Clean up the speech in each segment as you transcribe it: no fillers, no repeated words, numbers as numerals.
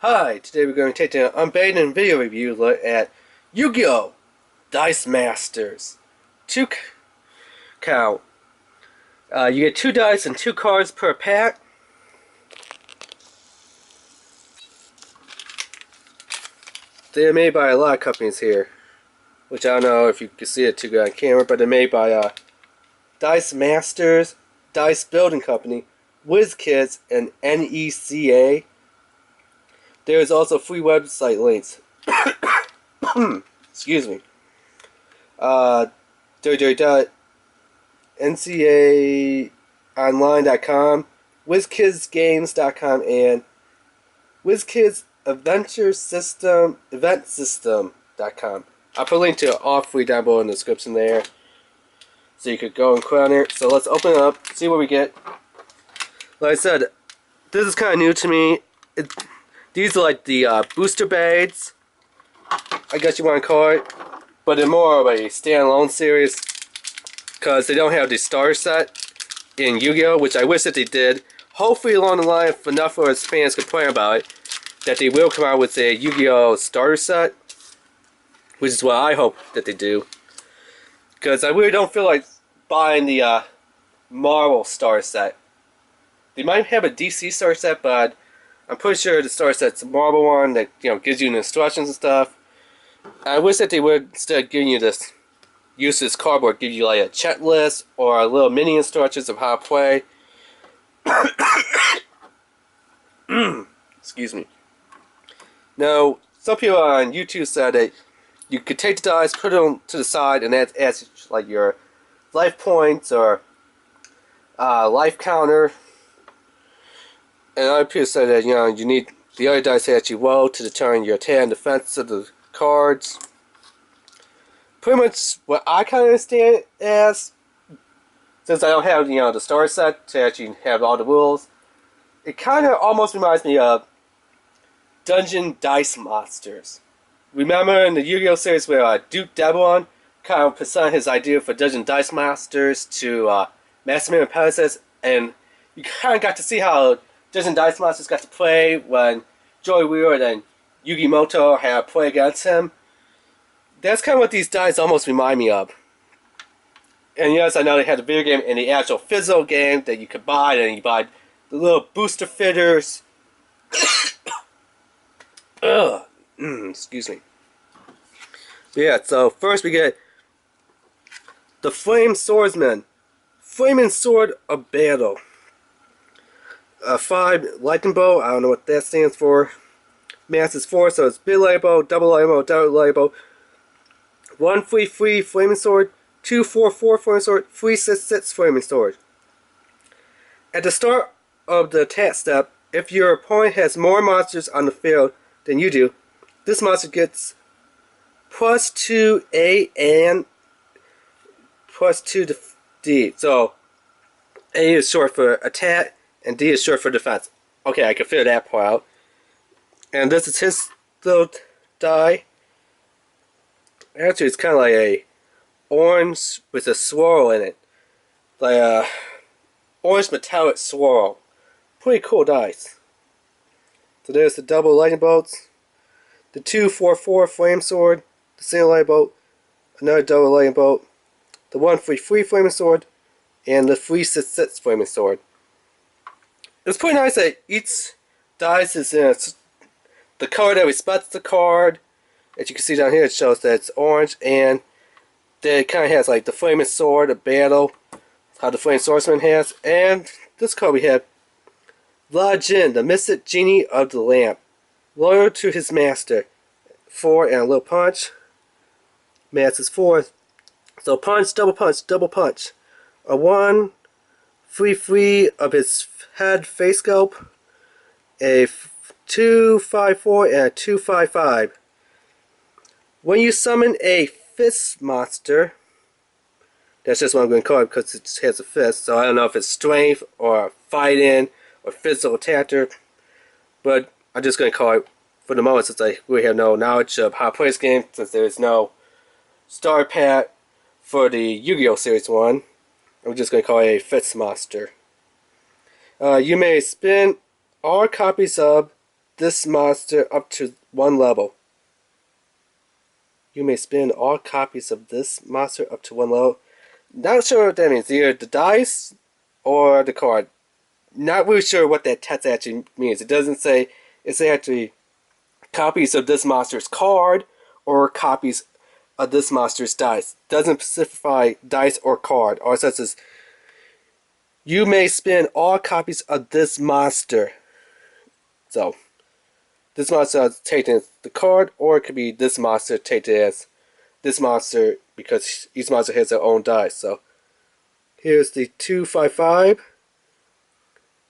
Hi, today we're going to take an unbated video review look at Yu-Gi-Oh! Dice Masters. Two count. You get 2 dice and 2 cards per pack. They're made by a lot of companies here, which I don't know if you can see it too good on camera, but they're made by Dice Masters, Dice Building Company, WizKids, and NECA. There is also free website links. Excuse me. www.ncaonline.com, WizKidsGames.com, and WizKidsEventsystem.com. I'll put a link to all three down below in the description there, so you could go and click on it. So let's open it up, see what we get. Like I said, this is kind of new to me. These are like the booster bags, I guess you want to call it, but they're more of a standalone series because they don't have the starter set in Yu-Gi-Oh!, which I wish that they did. Hopefully along the line, if enough of us fans complain about it, that they will come out with a Yu-Gi-Oh! Starter set, which is what I hope that they do. Because I really don't feel like buying the Marvel starter set. They might have a DC starter set, but I'm pretty sure the starter set's a Marvel one that gives you the instructions and stuff. I wish that they would, instead of giving you this useless cardboard, give you like a checklist or a little mini instructions of how to play. Excuse me. Now, some people on YouTube said that you could take the dice, put them to the side, and that adds like your life points or life counter. And other people said that you need the other dice to actually roll to determine your attack and defense of the cards. Pretty much what I kind of understand it as, since I don't have the starter set to actually have all the rules, it kind of almost reminds me of Dungeon Dice Masters. Remember in the Yu-Gi-Oh! Series where Duke Debon kind of presented his idea for Dungeon Dice Masters to Master and Pegasus, and you kind of got to see how Dungeon Dice Masters got to play when Joey Wheeler and Yugi Moto had to play against him. That's kind of what these dice almost remind me of. And yes, I know they had the video game and the actual physical game that you could buy, and you buy the little booster fitters. Excuse me. Yeah, so first we get the Flame Swordsman. Flaming Sword of Battle. 5 lightning bow, I don't know what that stands for. Mass is 4, so it's big lightning bow, double lightning bow, double lightning bow. 1 free flaming sword, 2 4 flaming sword, 3 6 flaming sword. At the start of the attack step, if your opponent has more monsters on the field than you do, this monster gets +2 A and +2 to D. So A is short for attack, and D is short for defense. Okay, I can figure that part out. And this is his little die. Actually, it's kind of like a orange with a swirl in it. Like a orange metallic swirl. Pretty cool dice. So there's the double lightning bolts. The 2 4 flame sword. The single lightning bolt. Another double lightning bolt. The 1 free flaming sword. And the 3 6 flaming sword. It's pretty nice that each dice is in the color that respects the card. As you can see down here, it shows that it's orange, and then it kind of has like the flaming sword of battle, how the flame swordsman has. And this card we have La Jin, the mystic genie of the lamp, loyal to his master. 4 and a little punch. Mass is 4, so punch, double punch, double punch. A 1 free of his head face sculpt, a 2 5 4 and a 2 5 5. When you summon a fist monster, that's just what I'm going to call it because it has a fist, so I don't know if it's strength or fighting or physical attacker, but I'm just going to call it for the moment since I really have no knowledge of how to play this game, since there is no star pack for the Yu-Gi-Oh! Series 1. I'm just going to call it a fist monster. You may spin all copies of this monster up to 1 level. You may spin all copies of this monster up to 1 level. Not sure what that means. Either the dice or the card. Not really sure what that text actually means. It doesn't say it's actually copies of this monster's card or copies of this monster's dice. It doesn't specify dice or card. All it says is you may spin all copies of this monster. So this monster is taken as the card, or it could be this monster taken as this monster because each monster has their own dice. So here's the 255,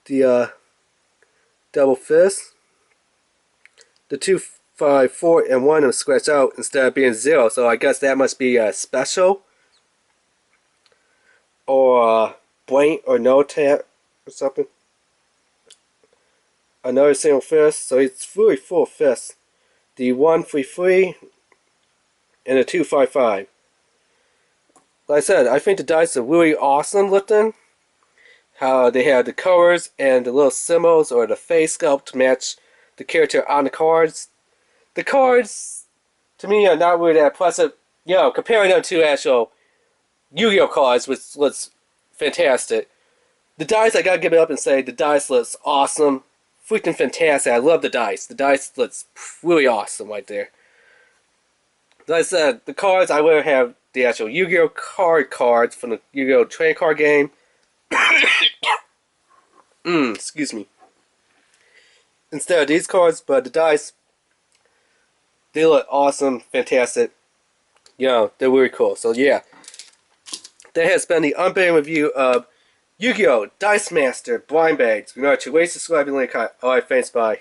the double fist, the 254, and one of them scratched out instead of being 0. So I guess that must be special, or blank or no tap or something. Another single fist, so it's really full fist. The 133 and the 255. Like I said, I think the dice are really awesome looking. How they have the colors and the little symbols or the face sculpt to match the character on the cards. The cards, to me, are not really that impressive. You know, comparing them to actual Yu-Gi-Oh cards, which looks fantastic. The dice, I gotta give it up and say, the dice looks awesome. Freaking fantastic. I love the dice. The dice looks really awesome right there. Like I said, the cards, I would have the actual Yu-Gi-Oh cards from the Yu-Gi-Oh trading card game. Excuse me. Instead of these cards, but the dice, they look awesome, fantastic. You know, they're really cool. So yeah, that has been the unboxing review of Yu-Gi-Oh! Dice Master Blind Bags. Remember to rate, subscribe, and link. Alright, thanks, bye.